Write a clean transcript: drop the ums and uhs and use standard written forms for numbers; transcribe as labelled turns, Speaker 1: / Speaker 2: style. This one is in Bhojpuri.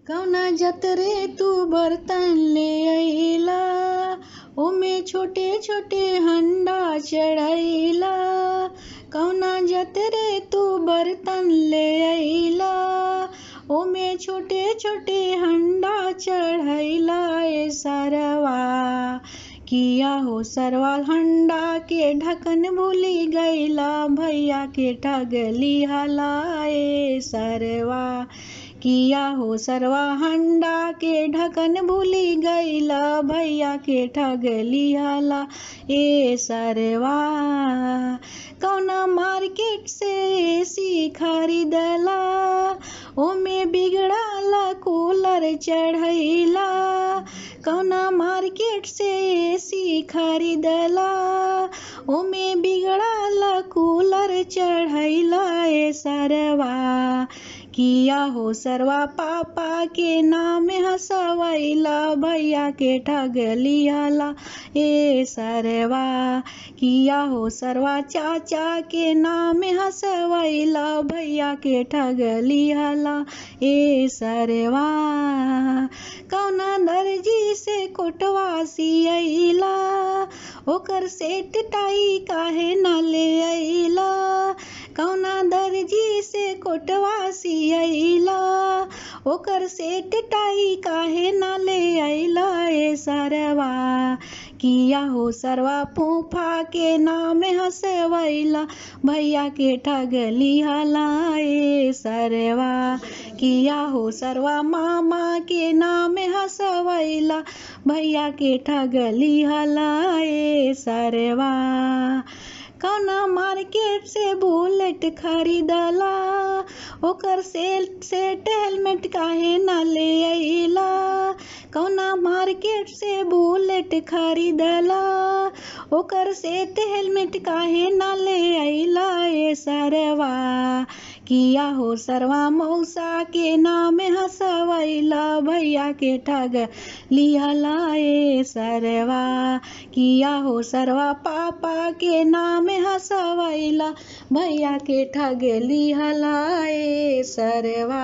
Speaker 1: कौना जतरे तू बर्तन ले अइला, ओमे छोटे छोटे हंडा चढ़ैला। कौना जतरे तू बर्तन ले अइला, ओमे छोटे छोटे हंडा चढ़ैला। ए सरवा किया हो सरवा हंडा के ढक्कन भूली गइला, भैया के ठगली हला। ए सरवा किया हो सरवा हंडा के ढक्कन भूली गइला, भैया के ठगली हला। ए सरवा कौना मार्केट से एसी खरीदला, ओमे बिगड़ाला कूलर चढ़ैला। कौना मार्केट से एसी खरीदला, ओमे बिगड़ाला कूलर चढ़ैला। ए सरवा किया हो सरवा पापा के नाम हंसवैला, भैया के ठगली हला। ए सरवा किया हो सरवा चाचा के नाम हंसवैला, भैया के ठगली हला। ए सरवा कौना दर्जी से कोटवा सियैला, ओकर सेट टाई काहे ना ले अइला। कौना दर्जी से कोटवा सियैला, ओकर सेट टाई काहे ना ले अइला। ए सरवा किया हो सरवा फूफा के नाम हंसवैला, भैया के ठगली हला। ए सरवा किया हो सरवा मामा के नाम हंसवैला, भैया के ठगली हला। ए सरवा कौना मार्केट से बुलेट खरीदला, ओकर सेट हेलमेट काहे ना ले अइला। कौना मार्केट से बुलेट खरीदला, ओकर सेट हेलमेट काहे ना ले अइला। ए सरवा किया हो सरवा मौसा के नाम हंसवैला, भैया के ठगली हला। ए सरवा किया हो सरवा पापा के नाम हंसवैला, भैया के ठगली हला। ए सरवा।